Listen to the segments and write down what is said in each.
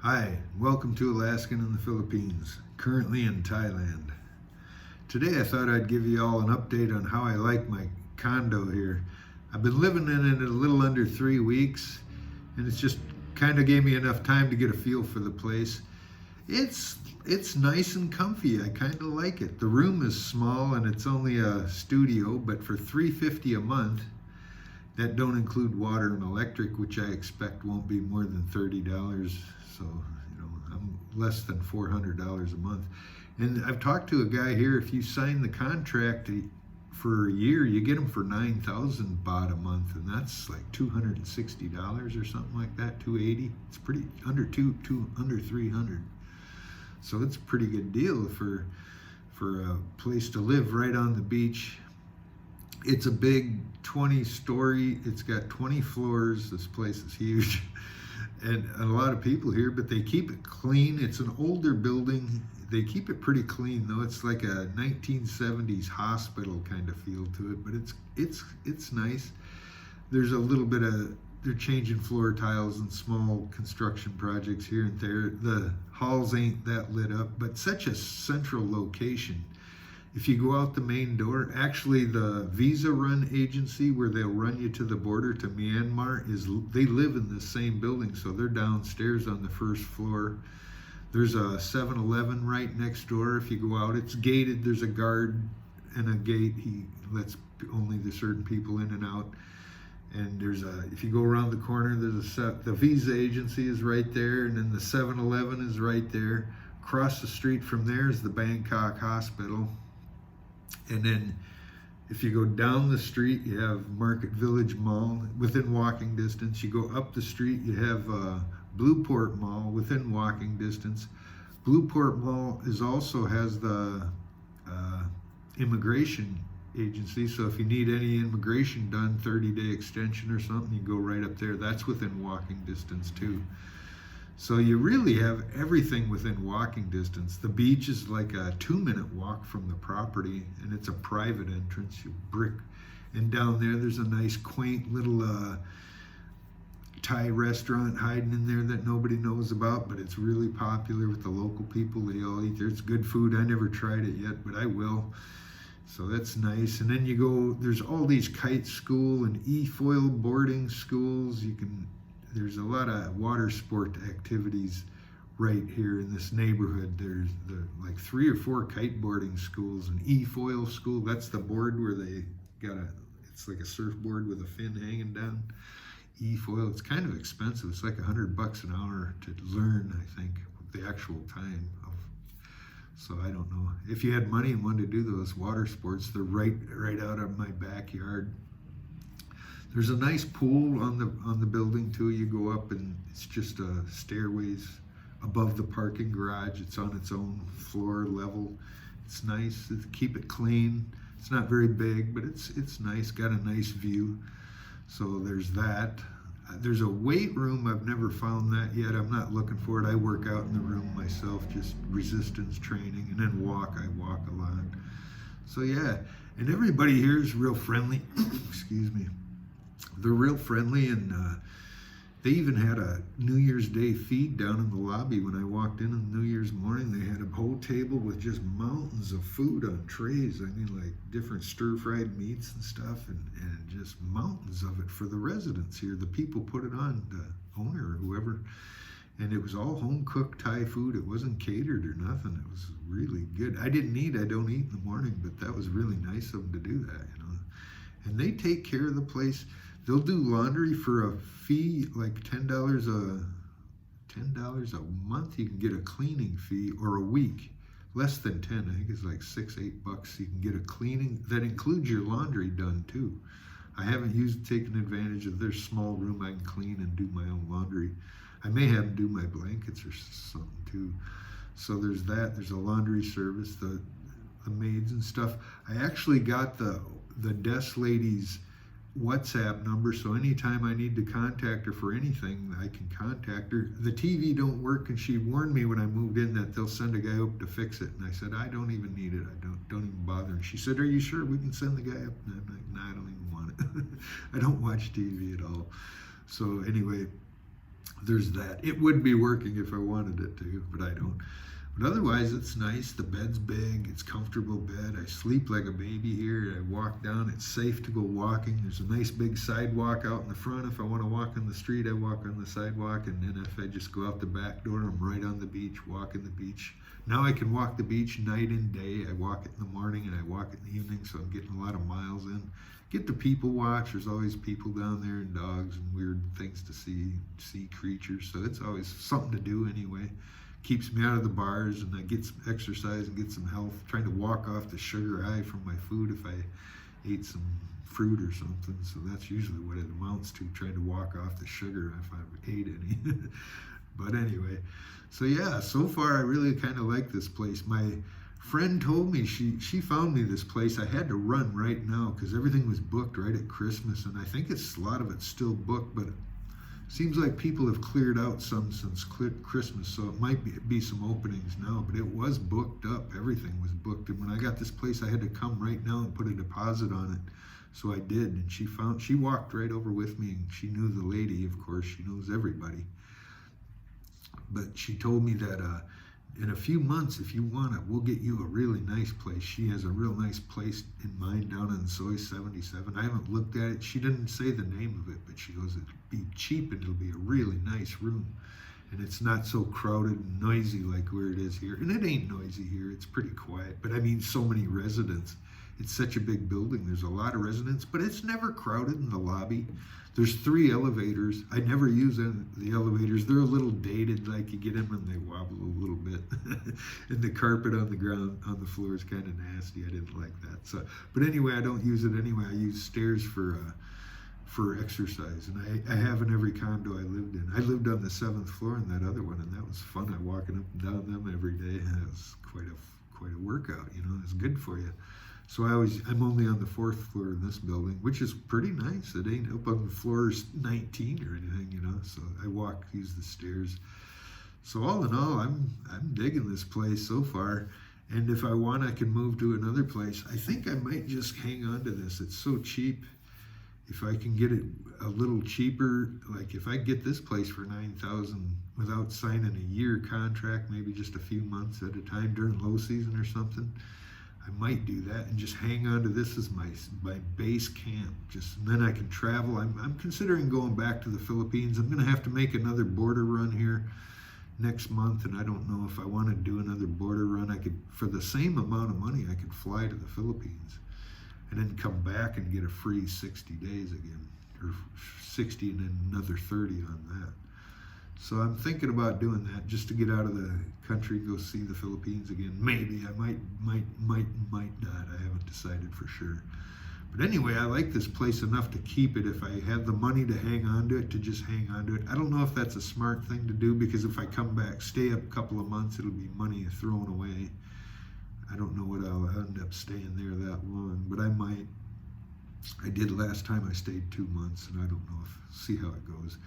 Hi, welcome to Alaskan in the Philippines, currently in Thailand. Today I thought I'd give you all an update on how I like my condo here. I've been living in it a little under 3 weeks, and it's just kind of gave me enough time to get a feel for the place. It's nice and comfy. I kind of like it. The room is small and it's only a studio, but for $350 a month, that don't include water and electric, which I expect won't be more than $30. So, I'm less than $400 a month. And I've talked to a guy here, if you sign the contract for a year, you get them for 9,000 baht a month, and that's like $260 or something like that, 280. It's pretty under under 300. So it's a pretty good deal for a place to live right on the beach. It's a big 20-story, it's got 20 floors. This place is huge. And a lot of people here, but they keep it clean. It's an older building. They keep it pretty clean though. It's like a 1970s hospital kind of feel to it, but it's nice. There's a little bit of, they're changing floor tiles and small construction projects here and there. The halls ain't that lit up, but such a central location. If you go out the main door, actually the visa run agency where they'll run you to the border to Myanmar, they live in the same building, so they're downstairs on the first floor. There's a 7-Eleven right next door. If you go out, it's gated. There's a guard and a gate. He lets only the certain people in and out. And if you go around the corner, the visa agency is right there, and then the 7-Eleven is right there. Across the street from there is the Bangkok Hospital. And then if you go down the street, you have Market Village Mall within walking distance. You go up the street, you have Blueport Mall within walking distance. Blueport Mall also has the immigration agency. So if you need any immigration done, 30-day extension or something, you go right up there. That's within walking distance too. So you really have everything within walking distance. The beach is like a 2-minute walk from the property, and it's a private entrance. You brick, and down there's a nice quaint little Thai restaurant hiding in there that nobody knows about, but it's really popular with the local people. They all eat there. It's good food. I never tried it yet, but I will. So that's nice. And then you go, there's all these kite school and e-foil boarding schools. There's a lot of water sport activities right here in this neighborhood. There's like 3 or 4 kiteboarding schools, an e-foil school. That's the board where they it's like a surfboard with a fin hanging down. E-foil, it's kind of expensive. It's like $100 an hour to learn, I think, the actual time. So I don't know. If you had money and wanted to do those water sports, they're right out of my backyard. There's a nice pool on the building too. You go up and it's just stairways above the parking garage. It's on its own floor level. It's nice. Keep it clean. It's not very big, but it's nice. Got a nice view. So there's that. There's a weight room. I've never found that yet. I'm not looking for it. I work out in the room myself, just resistance training, and then I walk a lot. So yeah, and everybody here is real friendly. Excuse me. They're real friendly, and they even had a New Year's Day feed down in the lobby. When I walked in on New Year's morning, they had a whole table with just mountains of food on trays. I mean, like different stir-fried meats and stuff, and just mountains of it for the residents here. The people put it on, the owner or whoever, and it was all home-cooked Thai food. It wasn't catered or nothing. It was really good. I don't eat in the morning, but that was really nice of them to do that, And they take care of the place. They'll do laundry for a fee, like $10 a month. You can get a cleaning fee, or a week, less than 10. I think it's like $6-8. You can get a cleaning that includes your laundry done too. I haven't taken advantage of their small room. I can clean and do my own laundry. I may have them do my blankets or something too. So there's that. There's a laundry service, the maids and stuff. I actually got the desk lady's WhatsApp number, so anytime I need to contact her for anything, I can contact her. The TV don't work, and she warned me when I moved in that they'll send a guy up to fix it. And I said, I don't even need it. I don't even bother. And she said, are you sure we can send the guy up? And I'm like, no, I don't even want it. I don't watch TV at all. So anyway, there's that. It would be working if I wanted it to, but I don't. But otherwise, it's nice. The bed's big. It's comfortable bed. I sleep like a baby here. I walk down. It's safe to go walking. There's a nice big sidewalk out in the front. If I want to walk on the street, I walk on the sidewalk. And then if I just go out the back door, I'm right on the beach, walking the beach. Now I can walk the beach night and day. I walk it in the morning and I walk it in the evening, so I'm getting a lot of miles in. Get to people watch. There's always people down there and dogs and weird things to see creatures. So it's always something to do anyway. Keeps me out of the bars, and I get some exercise and get some health. Trying to walk off the sugar high from my food if I ate some fruit or something. So that's usually what it amounts to, trying to walk off the sugar if I ate any. But anyway, so yeah, so far I really kind of like this place. My friend told me she found me this place. I had to run right now because everything was booked right at Christmas, and I think a lot of it's still booked, but seems like people have cleared out some since Christmas, so it might be some openings now, but it was booked up. Everything was booked, and when I got this place, I had to come right now and put a deposit on it. So I did, and she walked right over with me, and she knew the lady, of course. She knows everybody. But she told me that in a few months, if you want it, we'll get you a really nice place. She has a real nice place in mind down in Soy 77. I haven't looked at it. She didn't say the name of it, but she goes, it'll be cheap and it'll be a really nice room. And it's not so crowded and noisy like where it is here. And it ain't noisy here. It's pretty quiet. But I mean, so many residents. It's such a big building. There's a lot of residents, but it's never crowded in the lobby. There's 3 elevators. I never use the elevators. They're a little dated, like you get them and they wobble a little bit. And the carpet on the ground, on the floor is kind of nasty. I didn't like that. So, but anyway, I don't use it anyway. I use stairs for exercise. And I have in every condo I lived in. I lived on the 7th floor in that other one, and that was fun. I walking up and down them every day. It was quite a workout, you know. It's good for you. So I'm only on the 4th floor in this building, which is pretty nice. It ain't up on floor 19 or anything, you know. So I use the stairs. So all in all, I'm digging this place so far. And if I want, I can move to another place. I think I might just hang on to this. It's so cheap. If I can get it a little cheaper, like if I get this place for $9,000 without signing a year contract, maybe just a few months at a time during low season or something, I might do that and just hang on to this as my base camp. And then I can travel. I'm considering going back to the Philippines. I'm going to have to make another border run here next month, and I don't know if I want to do another border run. I could, for the same amount of money, I could fly to the Philippines and then come back and get a free 60 days again, or 60 and then another 30 on that. So I'm thinking about doing that just to get out of the country, go see the Philippines again. Maybe I might not. I haven't decided for sure. But anyway, I like this place enough to keep it. If I have the money to hang on to it, to just hang on to it. I don't know if that's a smart thing to do, because if I come back, stay up a couple of months, it'll be money thrown away. I don't know what I'll end up staying there that long, but I might. I did last time. I stayed 2 months, and I don't know see how it goes.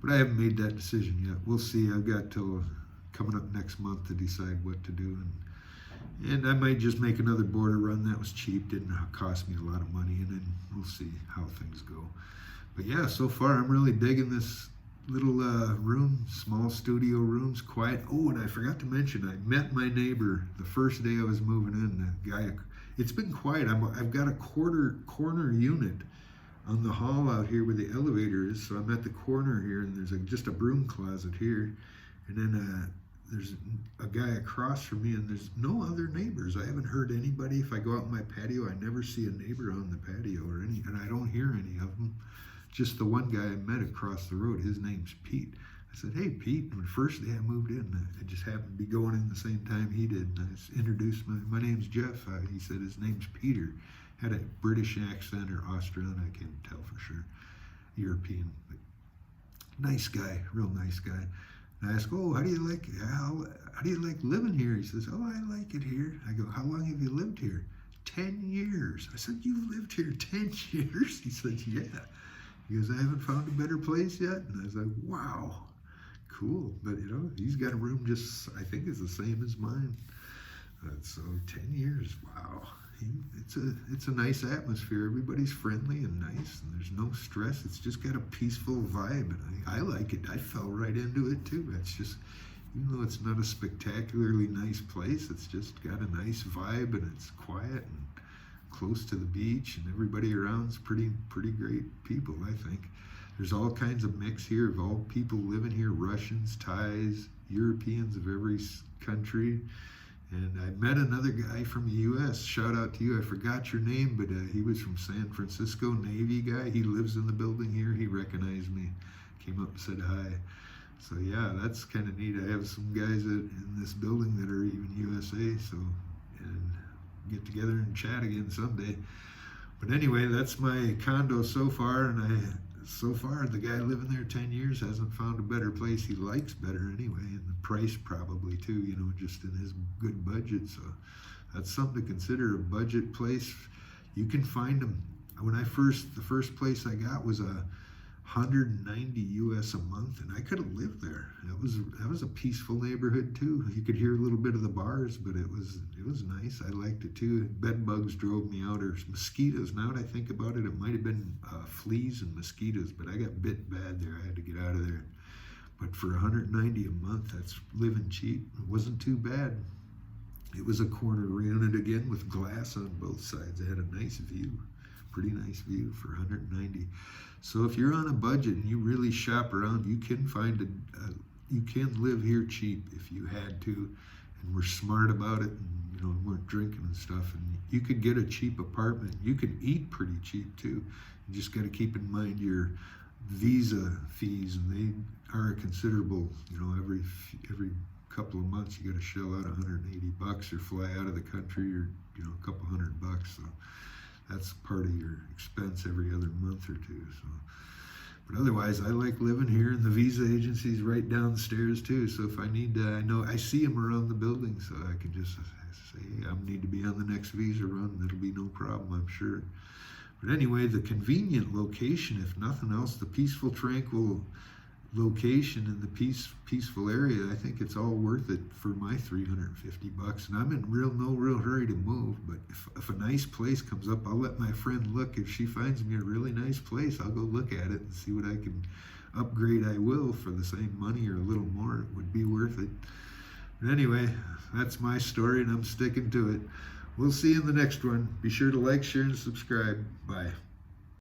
But I haven't made that decision yet. We'll see. I've got till coming up next month to decide what to do. And I might just make another border run. That was cheap, didn't cost me a lot of money, and then we'll see how things go. But yeah, so far I'm really digging this little room, small studio rooms, quiet. Oh, and I forgot to mention, I met my neighbor the first day I was moving in. The guy, it's been quiet. I've got a corner unit on the hall out here where the elevator is. So I'm at the corner here, and there's just a broom closet here, and then there's a guy across from me, and there's no other neighbors. I haven't heard anybody. If I go out in my patio, I never see a neighbor on the patio and I don't hear any of them. Just the one guy I met across the road. His name's Pete. I said, "Hey, Pete." And the first day I moved in, I just happened to be going in the same time he did. And I introduced my name's Jeff. He said his name's Peter. Had a British accent or Australian, I can't tell for sure. European. But nice guy, real nice guy. And I asked, "Oh, how do you like living here?" He says, "Oh, I like it here." I go, "How long have you lived here?" 10 years. I said, "You've lived here 10 years?" He said, "Yeah." He goes, "I haven't found a better place yet." And I was like, "Wow, cool." But you know, he's got a room just, I think it's the same as mine. So 10 years, wow. it's a nice atmosphere. Everybody's friendly and nice, and there's no stress. It's just got a peaceful vibe, and I like it. I fell right into it too. It's just, even though it's not a spectacularly nice place, it's just got a nice vibe, and it's quiet and close to the beach, and everybody around's pretty great people, I think. There's all kinds of mix here of all people living here: Russians, Thais, Europeans of every country. And I met another guy from the U.S. Shout out to you. I forgot your name, but he was from San Francisco, Navy guy. He lives in the building here. He recognized me, came up and said hi. So yeah, that's kind of neat. I have some guys in this building that are even USA, so, and get together and chat again someday. But anyway, that's my condo so far, and so far the guy living there 10 years hasn't found a better place he likes better anyway, and the price probably too, you know, just in his good budget. So that's something to consider, a budget place. You can find them. The first place I got was 190 US a month, and I could have lived there. That was a peaceful neighborhood too. You could hear a little bit of the bars, but it was nice. I liked it too. Bed bugs drove me out, or mosquitoes. Now that I think about it, it might have been fleas and mosquitoes, but I got bit bad there. I had to get out of there. But for 190 a month, that's living cheap. It wasn't too bad. It was a corner unit again with glass on both sides. It had a nice view, pretty nice view for 190. So if you're on a budget and you really shop around, you can find you can live here cheap if you had to, and we're smart about it, and you know, weren't drinking and stuff, and you could get a cheap apartment. You can eat pretty cheap too. You just got to keep in mind your visa fees, and they are considerable. You know, every couple of months you got to shell out $180 or fly out of the country, or you know, a couple $100. So that's part of your expense every other month or two. So, but otherwise, I like living here, and the visa agency's right downstairs too. So if I need to, I know I see them around the building, so I can just say, hey, I need to be on the next visa run, and it'll be no problem, I'm sure. But anyway, the convenient location, if nothing else, the peaceful, tranquil location in the peaceful area, I think it's all worth it for my $350. And I'm in no real hurry to move, but if a nice place comes up, I'll let my friend look. If she finds me a really nice place, I'll go look at it and see what I can upgrade. I will for the same money or a little more. It would be worth it. But anyway, that's my story, and I'm sticking to it. We'll see you in the next one. Be sure to like, share, and subscribe. Bye.